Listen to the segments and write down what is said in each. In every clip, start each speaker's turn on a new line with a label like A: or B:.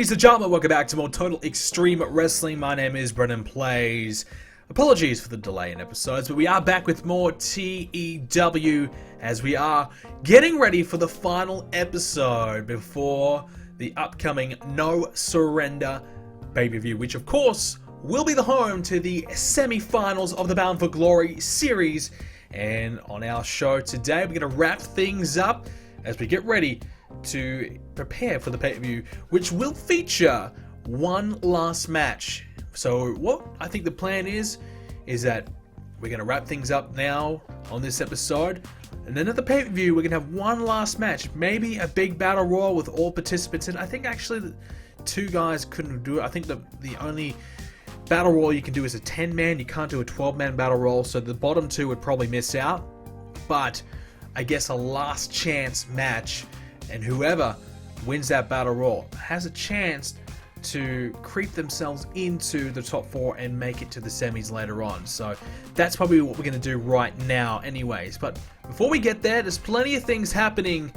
A: Ladies and gentlemen, welcome back to more Total Extreme Wrestling. My name is BrendenPlayz. Apologies for the delay in episodes, but we are back with more TEW as we are getting ready for the final episode before the upcoming No Surrender PPV, which of course will be the home to the semi-finals of the Bound for Glory series. And on our show today, we're going to wrap things up as we get ready to prepare for the pay-per-view, which will feature one last match. So what I think the plan is that we're going to wrap things up now on this episode, and then at the pay-per-view we're going to have one last match, maybe a big battle royal with all participants. And I think actually the two guys couldn't do it. I think the only battle royal you can do is a 10-man. You can't do a 12-man battle royal, so the bottom two would probably miss out. But I guess a last chance match, and whoever wins that battle royal has a chance to creep themselves into the top four and make it to the semis later on. So that's probably what we're going to do right now anyways. But before we get there, there's plenty of things happening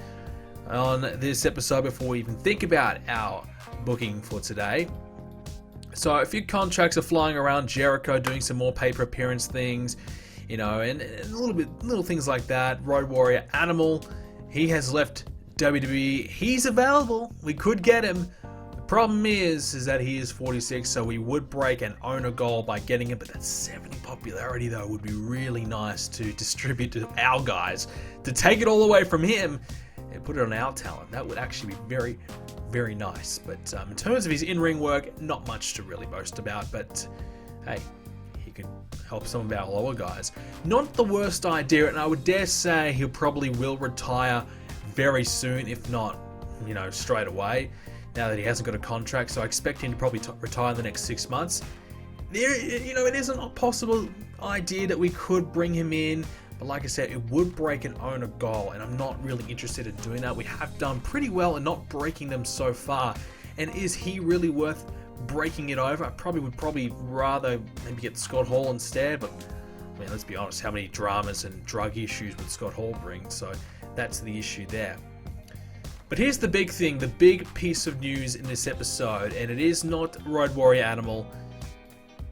A: on this episode before we even think about our booking for today. So a few contracts are flying around. Jericho doing some more paper appearance things, you know, and little things like that. Road Warrior Animal, he has left WWE. He's available. We could get him. The problem is that he is 46, so we would break an owner goal by getting him, but that 70 popularity though would be really nice to distribute to our guys, to take it all away from him and put it on our talent. That would actually be very, very nice. But in terms of his in-ring work, not much to really boast about, but hey, he could help some of our lower guys. Not the worst idea, and I would dare say he probably will retire very soon, if not, you know, straight away, now that he hasn't got a contract. So I expect him to probably retire in the next 6 months. There, you know, it isn't a possible idea that we could bring him in, but like I said, it would break an owner goal, and I'm not really interested in doing that. We have done pretty well in not breaking them so far, and is he really worth breaking it over? I would rather maybe get Scott Hall instead, but I mean, let's be honest, how many dramas and drug issues would Scott Hall bring? So that's the issue there. But here's the big thing, the big piece of news in this episode, and it is not Road Warrior Animal.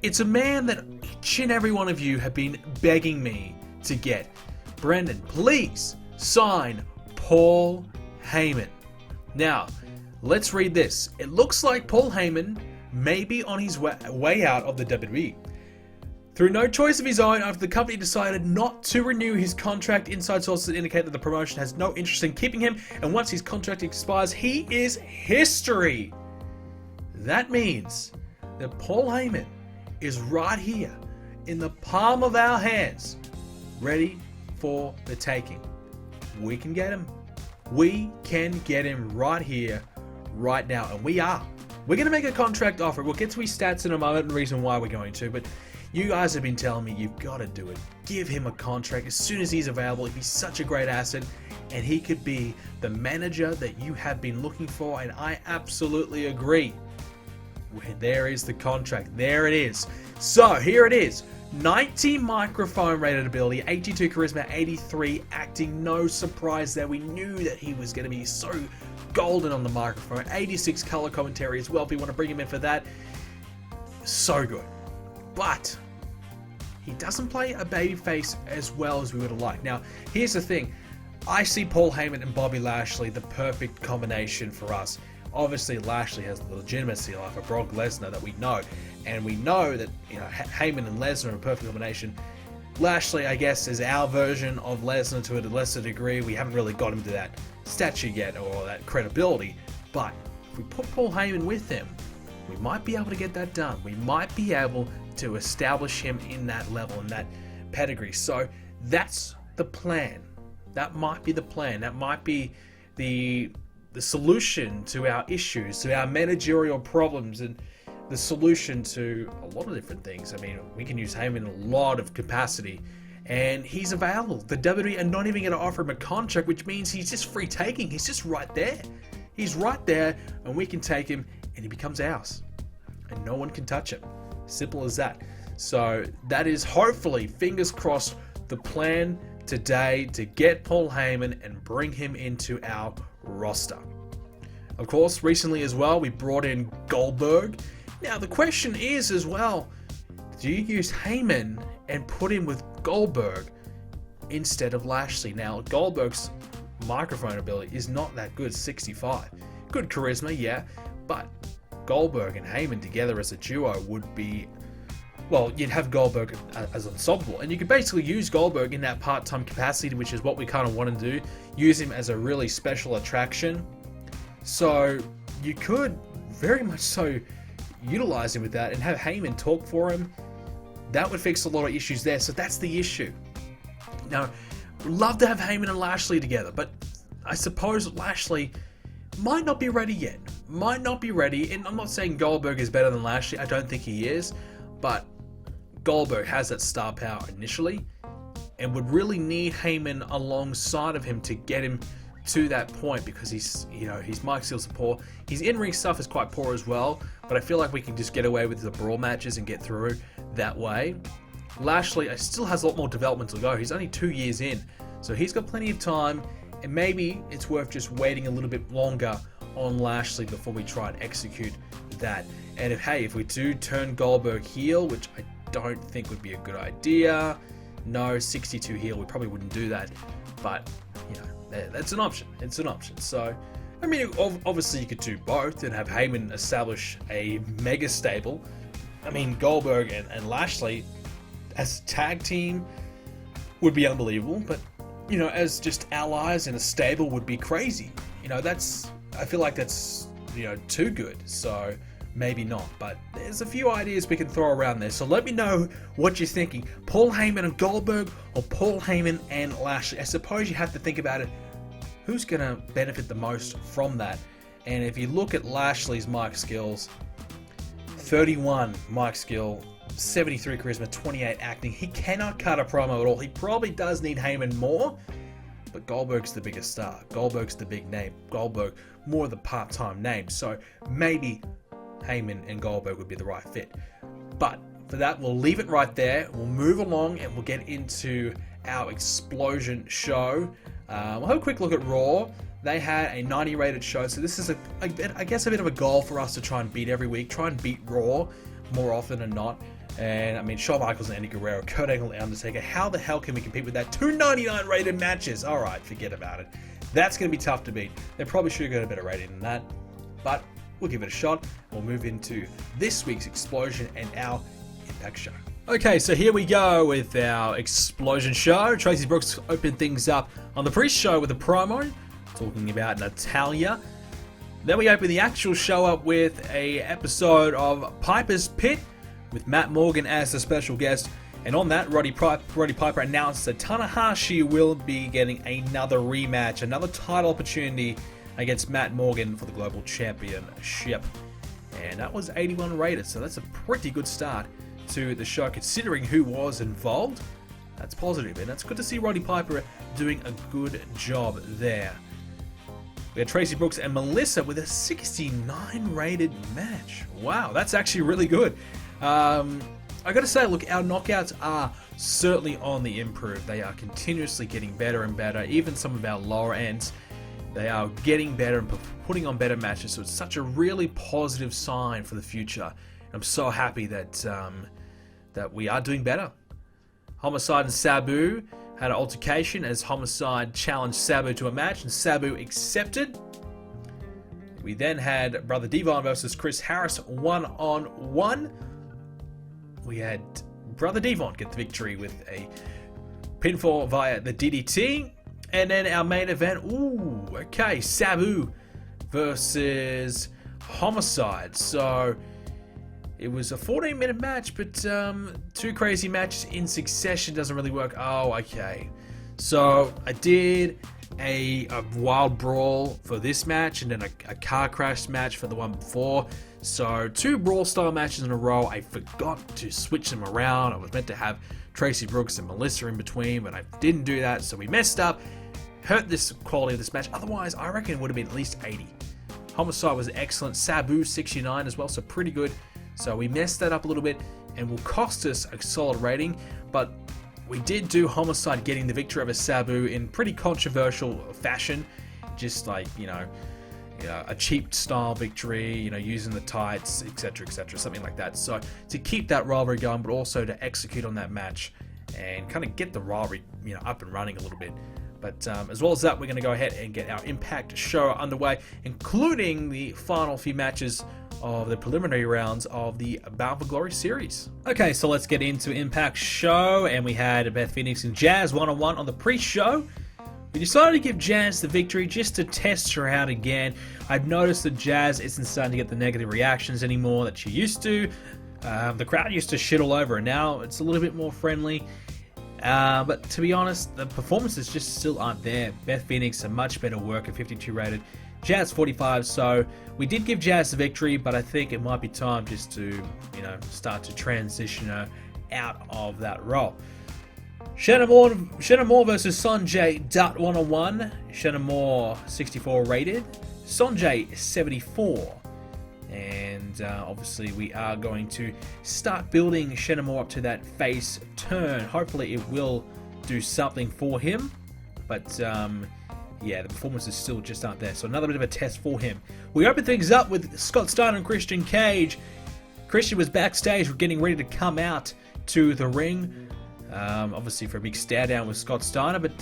A: It's a man that each and every one of you have been begging me to get. Brendan, please sign Paul Heyman. Now, let's read this. It looks like Paul Heyman may be on his way out of the WWE. Through no choice of his own, after the company decided not to renew his contract, inside sources indicate that the promotion has no interest in keeping him, and once his contract expires, he is history. That means that Paul Heyman is right here in the palm of our hands, ready for the taking. We can get him. We can get him right here, right now, and we are. We're going to make a contract offer. We'll get to his stats in a moment and the reason why we're going to, but you guys have been telling me you've got to do it. Give him a contract as soon as he's available. He'd be such a great asset, and he could be the manager that you have been looking for, and I absolutely agree. There is the contract. There it is. So here it is. 90 microphone rated ability, 82 charisma, 83 acting. No surprise there. We knew that he was going to be so golden on the microphone. 86 color commentary as well, if you want to bring him in for that. So good. But he doesn't play a babyface as well as we would have liked. Now, here's the thing. I see Paul Heyman and Bobby Lashley the perfect combination for us. Obviously, Lashley has the legitimacy like a Brock Lesnar that we know. And we know that, you know, Heyman and Lesnar are a perfect combination. Lashley, I guess, is our version of Lesnar to a lesser degree. We haven't really got him to that stature yet or that credibility. But if we put Paul Heyman with him, we might be able to get that done. We might be able to establish him in that level, in that pedigree. So that's the plan. That might be the plan. That might be the solution to our issues, to our managerial problems, and the solution to a lot of different things. I mean, we can use Heyman in a lot of capacity, and he's available. The WWE are not even going to offer him a contract, which means he's just free taking. He's just right there. He's right there, and we can take him, and he becomes ours. And no one can touch him. Simple as that. So that is hopefully, fingers crossed, the plan today to get Paul Heyman and bring him into our roster. Of course, recently as well, we brought in Goldberg. Now, the question is as well, do you use Heyman and put him with Goldberg instead of Lashley? Now, Goldberg's microphone ability is not that good, 65. Good charisma, yeah, but Goldberg and Heyman together as a duo would be, well, you'd have Goldberg as unstoppable, and you could basically use Goldberg in that part-time capacity, which is what we kind of want to do, use him as a really special attraction. So you could very much so utilize him with that and have Heyman talk for him. That would fix a lot of issues there, so that's the issue. Now, we'd love to have Heyman and Lashley together, but I suppose Lashley might not be ready yet. Might not be ready, and I'm not saying Goldberg is better than Lashley, I don't think he is, but Goldberg has that star power initially, and would really need Heyman alongside of him to get him to that point, because he's, you know, his mic skills are poor. His in-ring stuff is quite poor as well, but I feel like we can just get away with the brawl matches and get through that way. Lashley still has a lot more development to go. He's only 2 years in, so he's got plenty of time, and maybe it's worth just waiting a little bit longer on Lashley before we try and execute that. And if we do turn Goldberg heel, which I don't think would be a good idea, no, 62 heel, we probably wouldn't do that, but you know, that's an option. It's an option. So, I mean, obviously you could do both and have Heyman establish a mega stable. I mean, Goldberg and Lashley as a tag team would be unbelievable, but you know, as just allies in a stable would be crazy. You know, I feel like that's, you know, too good. So maybe not, but there's a few ideas we can throw around there. So let me know what you're thinking. Paul Heyman and Goldberg, or Paul Heyman and Lashley? I suppose you have to think about it. Who's going to benefit the most from that? And if you look at Lashley's mic skills, 31 mic skill, 73 charisma, 28 acting. He cannot cut a promo at all. He probably does need Heyman more, but Goldberg's the biggest star. Goldberg's the big name. Goldberg, more of the part-time name. So maybe Heyman and Goldberg would be the right fit. But for that, we'll leave it right there. We'll move along and we'll get into our Explosion show. We'll have a quick look at Raw. They had a 90 rated show, so this is I guess a bit of a goal for us to try and beat every week. Try and beat Raw more often than not. And I mean, Shawn Michaels and Eddie Guerrero, Kurt Angle and Undertaker. How the hell can we compete with that? 299 rated matches. All right, forget about it. That's going to be tough to beat. They probably should have got a better rating than that, but we'll give it a shot. We'll move into this week's Explosion and our Impact show. Okay, so here we go with our Explosion show. Tracy Brooks opened things up on the pre-show with a promo talking about Natalya. Then we open the actual show up with a episode of Piper's Pit with Matt Morgan as the special guest. And on that, Roddy Piper announced that Tanahashi will be getting another rematch, another title opportunity against Matt Morgan for the Global Championship. And that was 81 rated, so that's a pretty good start to the show considering who was involved. That's positive, and that's good to see Roddy Piper doing a good job there. We had Tracy Brooks and Melissa with a 69 rated match. Wow, that's actually really good. I gotta say, look, our knockouts are certainly on the improve. They are continuously getting better and better. Even some of our lower ends, they are getting better and putting on better matches. So it's such a really positive sign for the future. I'm so happy that that we are doing better. Homicide and Sabu had an altercation as Homicide challenged Sabu to a match, and Sabu accepted. We then had Brother Devon versus Chris Harris 1-on-1. We had Brother Devon get the victory with a pinfall via the DDT. And then our main event, Sabu versus Homicide. So it was a 14-minute match, but two crazy matches in succession doesn't really work. Oh, okay. So I did a wild brawl for this match, and then a car crash match for the one before. So 2 brawl style matches in a row. I forgot to switch them around. I was meant to have Tracy Brooks and Melissa in between, but I didn't do that, so we messed up. Hurt this quality of this match. Otherwise, I reckon it would have been at least 80. Homicide was excellent. Sabu 69 as well, so pretty good. So we messed that up a little bit and will cost us a solid rating, but we did do Homicide getting the victory over Sabu in pretty controversial fashion. Just like, you know, a cheap style victory, using the tights, etc., etc., something like that. So to keep that rivalry going, but also to execute on that match and kind of get the rivalry, up and running a little bit. But as well as that, we're going to go ahead and get our Impact show underway, including the final few matches of the preliminary rounds of the Bound for Glory series. Okay, so let's get into Impact show, and we had Beth Phoenix and Jazz one-on-one on the pre-show. We decided to give Jazz the victory just to test her out again. I've noticed that Jazz isn't starting to get the negative reactions anymore that she used to. The crowd used to shit all over her. Now it's a little bit more friendly. But to be honest, the performances just still aren't there. Beth Phoenix, a much better worker, 52 rated. Jazz 45, so we did give Jazz the victory, but I think it might be time just to, start to transition her out of that role. Shannon Moore versus Sonjay Dutt 101. Shannon Moore 64 rated, Sonjay 74. And obviously we are going to start building Shannon Moore up to that face turn. Hopefully it will do something for him. But yeah, the performances still just aren't there. So another bit of a test for him. We open things up with Scott Steiner and Christian Cage. Christian was backstage getting ready to come out to the ring. Obviously for a big stare down with Scott Steiner. But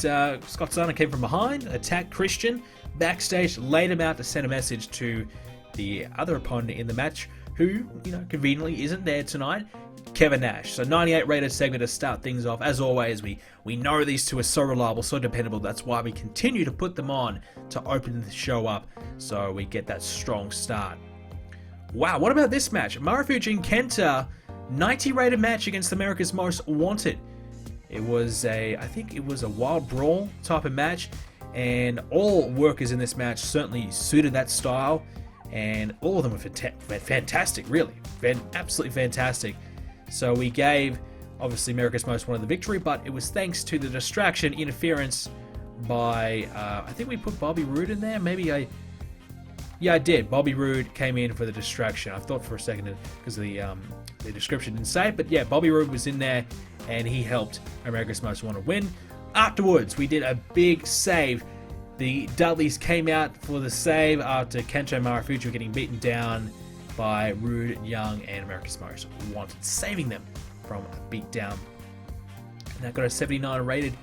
A: Scott Steiner came from behind, attacked Christian backstage, laid him out to send a message to the other opponent in the match, who, conveniently isn't there tonight, Kevin Nash. So 98 rated segment to start things off. As always, we know these two are so reliable, so dependable. That's why we continue to put them on to open the show up, so we get that strong start. Wow, what about this match? Marufuji and Kenta, 90 rated match against America's Most Wanted. It was I think it was a wild brawl type of match, and all workers in this match certainly suited that style. And all of them were fantastic, really. Absolutely fantastic. So we gave, obviously, America's Most Wanted the victory, but it was thanks to the distraction interference by, I think we put Bobby Roode in there. Yeah, I did. Bobby Roode came in for the distraction. I thought for a second because the description didn't say it, but yeah, Bobby Roode was in there, and he helped America's Most Wanted win. Afterwards, we did a big save. The Dudleys came out for the save after Kento Marufuji were getting beaten down by Rude, Young, and America's Most Wanted, saving them from a beatdown. And that got a 79 rated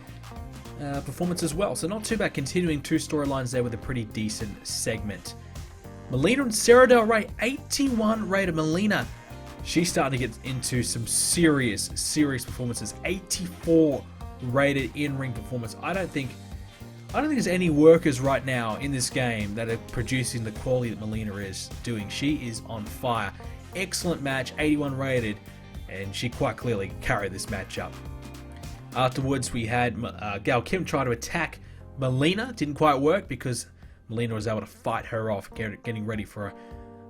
A: performance as well. So not too bad, continuing two storylines there with a pretty decent segment. Melina and Sarah Del Rey, 81 rated Melina. She's starting to get into some serious performances. 84 rated in-ring performance. I don't think there's any workers right now in this game that are producing the quality that Melina is doing. She is on fire. Excellent match, 81 rated, and she quite clearly carried this match up. Afterwards, we had Gail Kim try to attack Melina. Didn't quite work because Melina was able to fight her off, getting ready for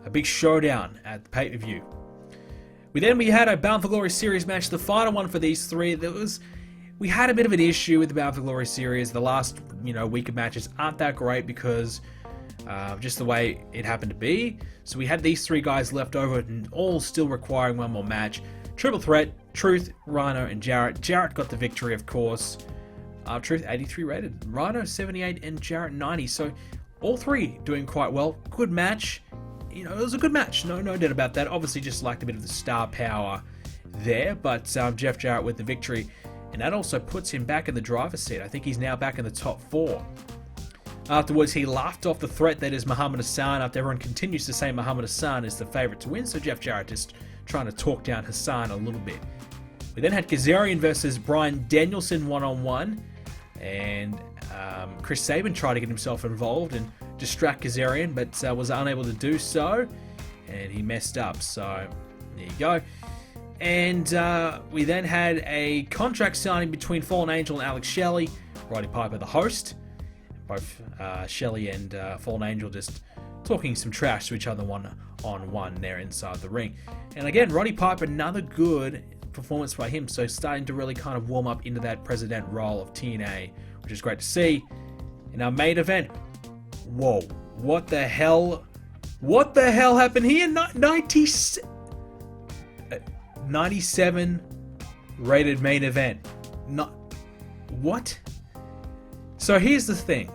A: a big showdown at the pay-per-view. We had a Bound for Glory series match, the final one for these three. We had a bit of an issue with the Bound for Glory series. The last, week of matches aren't that great because just the way it happened to be. So we had these three guys left over and all still requiring one more match. Triple threat, Truth, Rhino, and Jarrett. Jarrett got the victory, of course. Truth 83 rated, Rhino 78, and Jarrett 90. So all three doing quite well. Good match. It was a good match. No doubt about that. Obviously just lacked a bit of the star power there, but Jeff Jarrett with the victory. And that also puts him back in the driver's seat. I think he's now back in the top 4. Afterwards, he laughed off the threat that is Muhammad Hassan after everyone continues to say Muhammad Hassan is the favourite to win. So Jeff Jarrett just trying to talk down Hassan a little bit. We then had Kazarian versus Bryan Danielson one-on-one. And Chris Sabin tried to get himself involved and distract Kazarian, but was unable to do so. And he messed up. So there you go. And we then had a contract signing between Fallen Angel and Alex Shelley. Roddy Piper, the host. Both Shelley and Fallen Angel just talking some trash to each other one-on-one there inside the ring. And again, Roddy Piper, another good performance by him. So starting to really kind of warm up into that president role of TNA, which is great to see. In our main event, whoa, what the hell happened here? 97 rated main event. What? So here's the thing.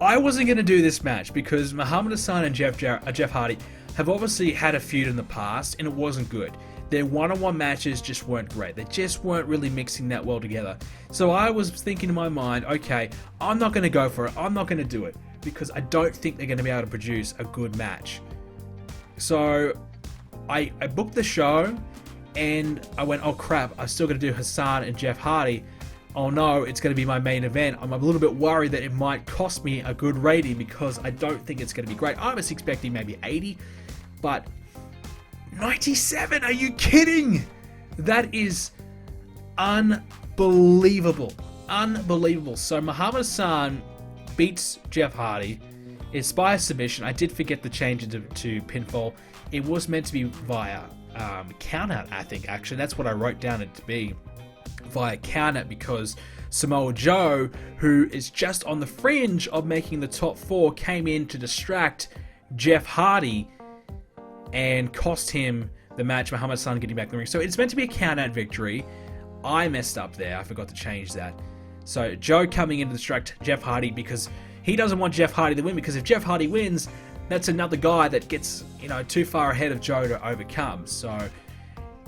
A: I wasn't going to do this match because Muhammad Hassan and Jeff Hardy have obviously had a feud in the past, and it wasn't good. Their one-on-one matches just weren't great. They just weren't really mixing that well together. So I was thinking in my mind, okay, I'm not going to go for it. I'm not going to do it because I don't think they're going to be able to produce a good match. So I booked the show, and I went, oh crap, I still got to do Hassan and Jeff Hardy. Oh no, it's going to be my main event. I'm a little bit worried that it might cost me a good rating because I don't think it's going to be great. I was expecting maybe 80, but 97, are you kidding? That is unbelievable. Unbelievable. So Muhammad Hassan beats Jeff Hardy. It's by submission. I did forget the change to pinfall. It was meant to be via countout, I think, actually. That's what I wrote down it to be. Via countout, because Samoa Joe, who is just on the fringe of making the top 4, came in to distract Jeff Hardy and cost him the match, Muhammad Hassan getting back in the ring. So it's meant to be a count-out victory. I messed up there. I forgot to change that. So Joe coming in to distract Jeff Hardy because he doesn't want Jeff Hardy to win, because if Jeff Hardy wins, that's another guy that gets, too far ahead of Joe to overcome. So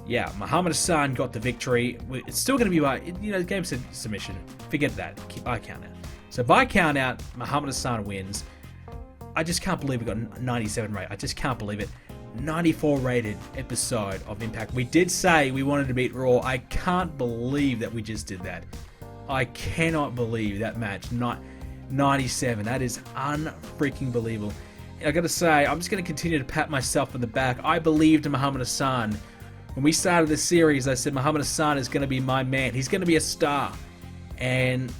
A: yeah, Muhammad Hassan got the victory. It's still going to be by, game submission. Forget that. By count out. So by count out, Muhammad Hassan wins. I just can't believe we got 97 rate. I just can't believe it. 94 rated episode of Impact. We did say we wanted to beat Raw. I can't believe that we just did that. I cannot believe that match. 97. That is unfreaking believable. I gotta say, I'm just gonna continue to pat myself on the back. I believed in Muhammad Hassan. When we started this series, I said Muhammad Hassan is gonna be my man. He's gonna be a star. And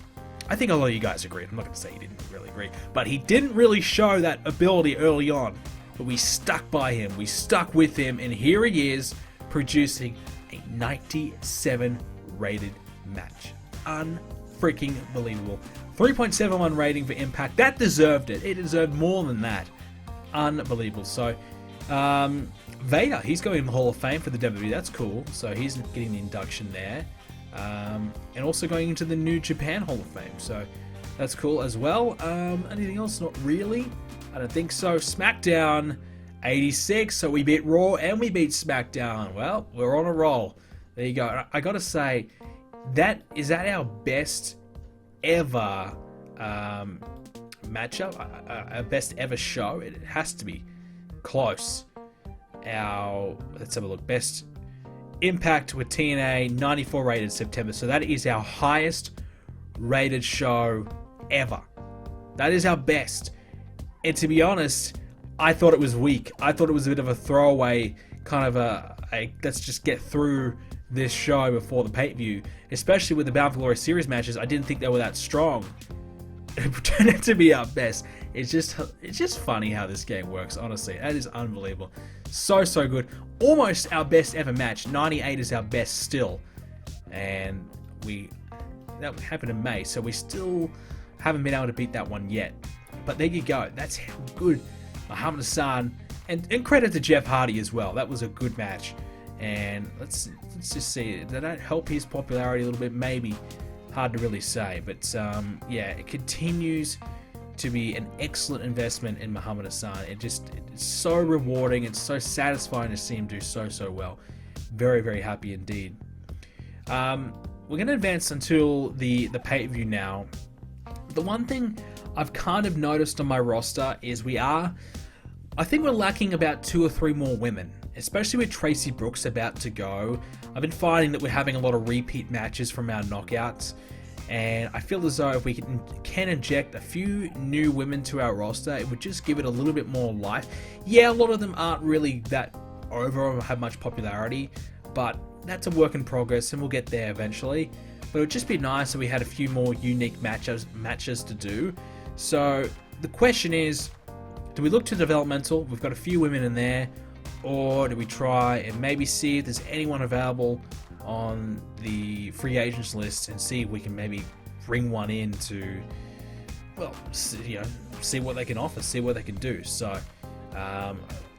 A: I think a lot of you guys agreed. I'm not gonna say you didn't really agree, but he didn't really show that ability early on. But we stuck by him. We stuck with him, and here he is producing a 97 rated match. Unfreaking believable. 3.71 rating for Impact. That deserved it. It deserved more than that. Unbelievable. So, Vader, he's going in the Hall of Fame for the WWE. That's cool. So he's getting the induction there. And also going into the New Japan Hall of Fame. So that's cool as well. Anything else? Not really. I don't think so. SmackDown 86. So we beat Raw and we beat SmackDown. Well, we're on a roll. There you go. I gotta say, is that our best ever matchup? Our best ever show? It has to be close. Let's have a look. Best Impact with TNA, 94 rated September. So that is our highest rated show ever. That is our best. And to be honest, I thought it was weak. I thought it was a bit of a throwaway, kind of a let's just get through this show before the pay-per-view. Especially with the Bound for Glory series matches, I didn't think they were that strong. It pretended to be our best. It's just funny how this game works, honestly. That is unbelievable. So good. Almost our best ever match. 98 is our best still. And that happened in May, so we still haven't been able to beat that one yet. But there you go. That's how good Muhammad Hassan, and credit to Jeff Hardy as well. That was a good match. And let's just see. Did that help his popularity a little bit? Maybe. Hard to really say. But yeah, it continues to be an excellent investment in Muhammad Hassan. It's so rewarding. It's so satisfying to see him do so well. Very, very happy indeed. We're going to advance until the pay-per-view now. The one thing I've kind of noticed on my roster is I think we're lacking about 2 or 3 more women, especially with Tracy Brooks about to go. I've been finding that we're having a lot of repeat matches from our knockouts, and I feel as though if we can inject a few new women to our roster, it would just give it a little bit more life. Yeah, a lot of them aren't really that over or have much popularity, but that's a work in progress and we'll get there eventually. But it would just be nice if we had a few more unique matches to do. So the question is, do we look to developmental? We've got a few women in there. Or do we try and maybe see if there's anyone available on the free agents list and see if we can maybe bring one in to, well, see what they can offer, see what they can do. So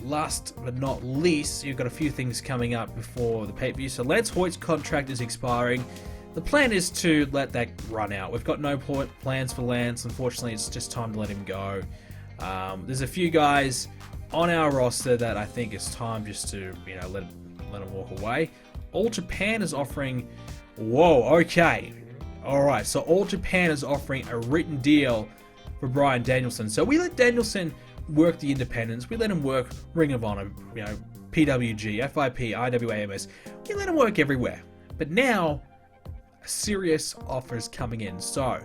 A: last but not least, you've got a few things coming up before the pay-per-view. So Lance Hoyt's contract is expiring. the plan is to let that run out. We've got no plans for Lance. Unfortunately, it's just time to let him go. There's a few guys on our roster that I think it's time just to, you know, let him walk away. All Japan is offering... Whoa, okay. Alright, so All Japan is offering a written deal for Bryan Danielson. So we let Danielson work the independents. We let him work Ring of Honor, you know, PWG, FIP, IWAMS. We let him work everywhere. But now, a serious offer is coming in. So,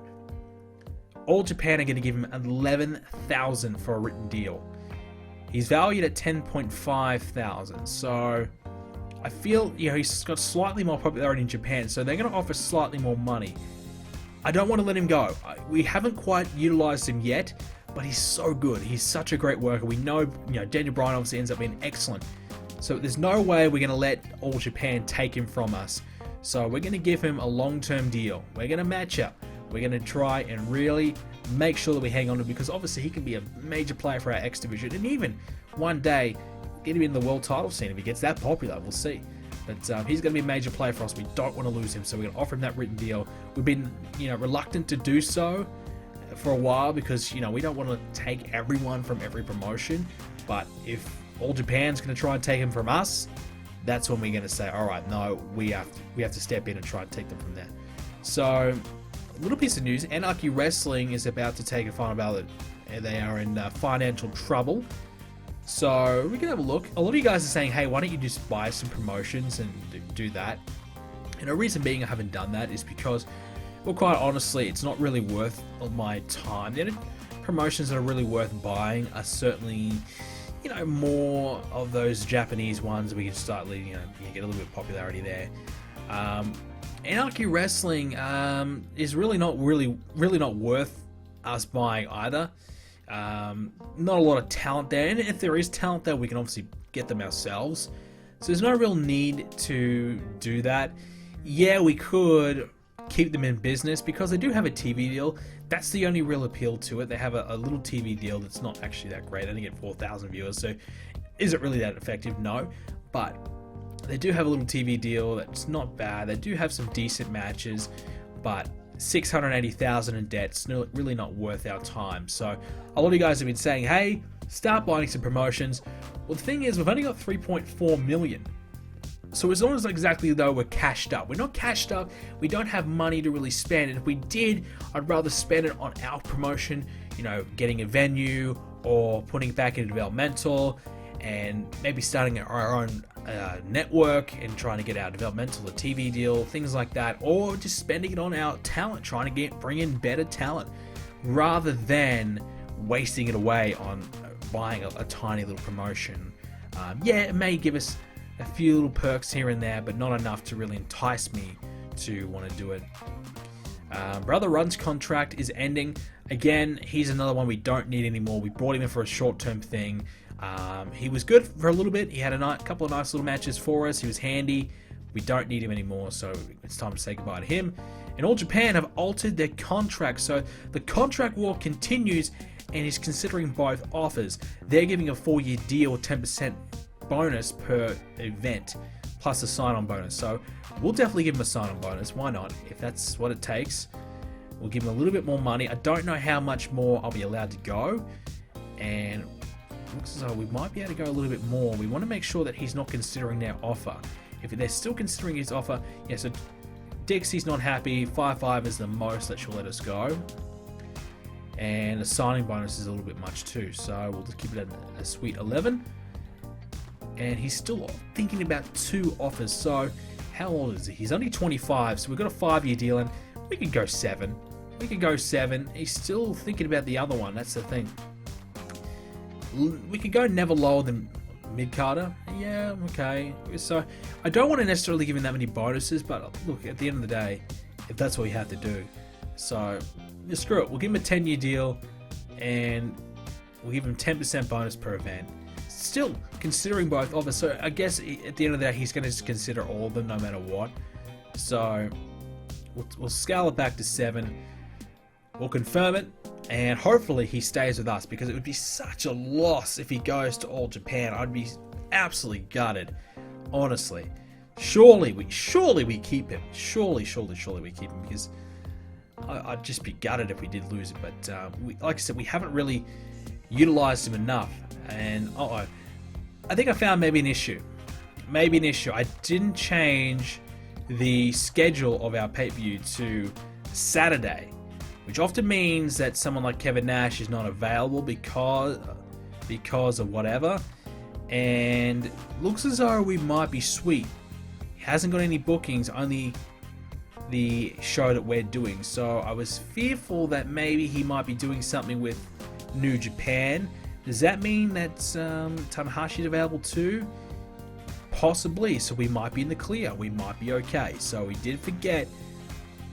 A: All Japan are going to give him $11,000 for a written deal. He's valued at $10,500. So, I feel, you know, he's got slightly more popularity in Japan, so they're going to offer slightly more money. I don't want to let him go. We haven't quite utilized him yet, but he's so good. He's such a great worker. We know, you know, Daniel Bryan obviously ends up being excellent. So there's no way we're going to let All Japan take him from us. So we're going to give him a long-term deal. We're going to match up. We're going to try and really make sure that we hang on to him, because obviously he can be a major player for our X division, and even one day get him in the world title scene if he gets that popular. We'll see. But he's going to be a major player for us. We don't want to lose him, so we're going to offer him that written deal. We've been, you know, reluctant to do so for a while because, you know, we don't want to take everyone from every promotion. But if All Japan's going to try and take him from us, that's when we're going to say, all right, no, we have to step in and try and take them from there. So, a little piece of news: Anarchy Wrestling is about to take a final ballot, and they are in financial trouble. So we can have a look. A lot of you guys are saying, hey, why don't you just buy some promotions and do that? And the reason being I haven't done that is because, well, quite honestly, it's not really worth my time. The only promotions that are really worth buying are certainly, you know, more of those Japanese ones. We can start, you know, get a little bit of popularity there. Anarchy Wrestling is really not worth us buying either. Not a lot of talent there, and if there is talent there, we can obviously get them ourselves. So there's no real need to do that. Yeah, we could keep them in business because they do have a TV deal. That's the only real appeal to it. They have a little TV deal that's not actually that great. They only get 4,000 viewers, so is it really that effective? No, but they do have a little TV deal that's not bad. They do have some decent matches, but $680,000 in debt. It's really not worth our time. So a lot of you guys have been saying, hey, start buying some promotions. Well, the thing is, we've only got 3.4 million. So it's almost exactly though we're cashed up. We're not cashed up. We don't have money to really spend. And if we did, I'd rather spend it on our promotion, you know, getting a venue or putting it back into developmental and maybe starting our own network and trying to get our developmental a TV deal, things like that, or just spending it on our talent, trying to bring in better talent, rather than wasting it away on buying a tiny little promotion. Yeah, it may give us a few little perks here and there, but not enough to really entice me to want to do it. Brother Run's contract is ending. Again, he's another one we don't need anymore. We brought him in for a short-term thing. He was good for a little bit. He had a couple of nice little matches for us. He was handy. We don't need him anymore, so it's time to say goodbye to him. And All Japan have altered their contract, so the contract war continues, and he's considering both offers. They're giving a 4-year deal, 10% bonus per event, plus a sign-on bonus. So we'll definitely give him a sign-on bonus. Why not? If that's what it takes, we'll give him a little bit more money. I don't know how much more I'll be allowed to go, and looks as though we might be able to go a little bit more. We want to make sure that he's not considering their offer. If they're still considering his offer, yeah, so Dixie's not happy. 5.5 is the most that she'll let us go. And the signing bonus is a little bit much too, so we'll just keep it at a sweet 11. And he's still thinking about 2 offers, so how old is he? He's only 25, so we've got a 5-year deal, and we could go 7. We could go 7. He's still thinking about the other one, that's the thing. We could go never lower than mid-carder. Yeah, okay. So I don't want to necessarily give him that many bonuses, but look, at the end of the day, if that's what we have to do. So screw it. We'll give him a 10-year deal, and we'll give him 10% bonus per event. Still considering both offers, so I guess at the end of the day, he's going to consider all of them no matter what. So we'll scale it back to 7. We'll confirm it. And hopefully he stays with us, because it would be such a loss if he goes to All Japan. I'd be absolutely gutted, honestly. surely we keep him. Surely we keep him, because I'd just be gutted if we did lose it. But like I said, we haven't really utilized him enough. And I think I found maybe an issue. I didn't change the schedule of our pay-per-view to Saturday, which often means that someone like Kevin Nash is not available because of whatever. And looks as though we might be sweet. He hasn't got any bookings, only the show that we're doing. So I was fearful that maybe he might be doing something with New Japan. Does that mean that Tanahashi's available too? Possibly. So we might be in the clear. We might be okay. So we did forget,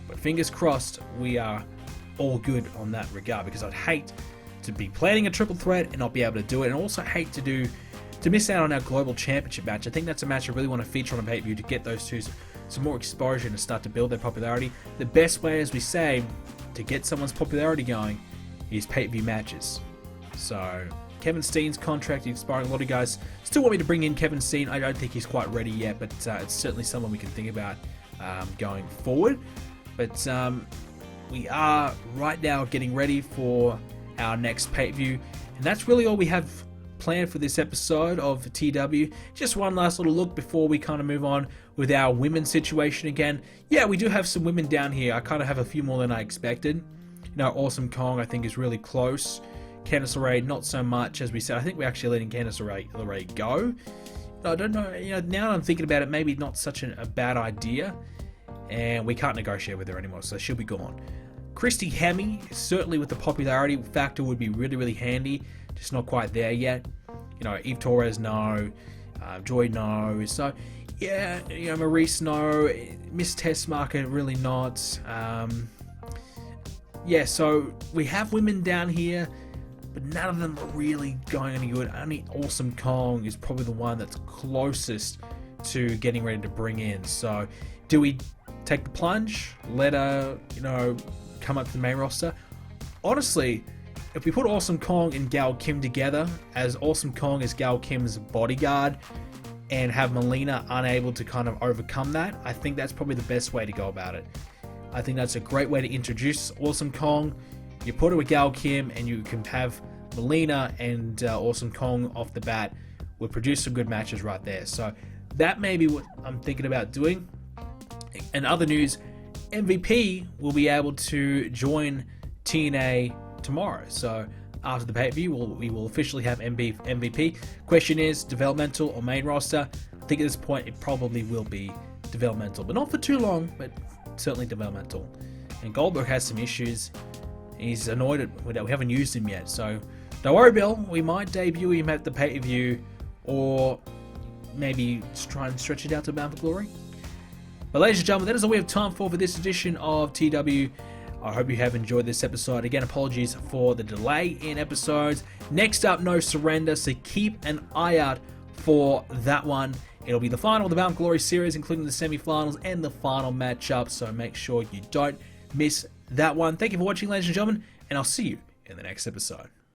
A: but fingers crossed we are all good on that regard, because I'd hate to be planning a triple threat and not be able to do it, and also hate to miss out on our global championship match. I think that's a match I really want to feature on a pay-per-view to get those two some more exposure and to start to build their popularity. The best way, as we say, to get someone's popularity going is pay-per-view matches. So Kevin Steen's contract expiring. A lot of guys still want me to bring in Kevin Steen. I don't think he's quite ready yet, but it's certainly someone we can think about going forward. But we are right now getting ready for our next pay-per-view, and that's really all we have planned for this episode of TW. Just one last little look before we kind of move on with our women's situation again. Yeah, we do have some women down here. I kind of have a few more than I expected. You know, Awesome Kong I think is really close. Candice LeRae not so much, as we said. I think we're actually letting Candice LeRae go. I don't know, you know, now that I'm thinking about it, maybe not such a bad idea, and we can't negotiate with her anymore, so she'll be gone. Christy Hemme, certainly with the popularity factor, would be really, really handy. Just not quite there yet. You know, Eve Torres, no. Joy, no. So, yeah, you know, Maurice, no. Miss Testmarker, really not. Yeah, so we have women down here, but none of them are really going any good. Only Awesome Kong is probably the one that's closest to getting ready to bring in. So, do we take the plunge? Let her, you know, come up to the main roster? Honestly, if we put Awesome Kong and Gail Kim together, as Awesome Kong is Gail Kim's bodyguard, and have Melina unable to kind of overcome that, I think that's probably the best way to go about it. I think that's a great way to introduce Awesome Kong. You put her with Gail Kim, and you can have Melina and Awesome Kong off the bat. We'll produce some good matches right there. So that may be what I'm thinking about doing. And other news, MVP will be able to join TNA tomorrow. So after the pay-per-view, we will officially have MVP. Question is, developmental or main roster? I think at this point it probably will be developmental, but not for too long, but certainly developmental. And Goldberg has some issues. He's annoyed that we haven't used him yet. So don't worry, Bill. We might debut him at the pay-per-view, or maybe try and stretch it out to Bound for Glory. But ladies and gentlemen, that is all we have time for this edition of TW. I hope you have enjoyed this episode. Again, apologies for the delay in episodes. Next up, No Surrender, so keep an eye out for that one. It'll be the final of the Bound for Glory series, including the semi-finals and the final matchup, so make sure you don't miss that one. Thank you for watching, ladies and gentlemen, and I'll see you in the next episode.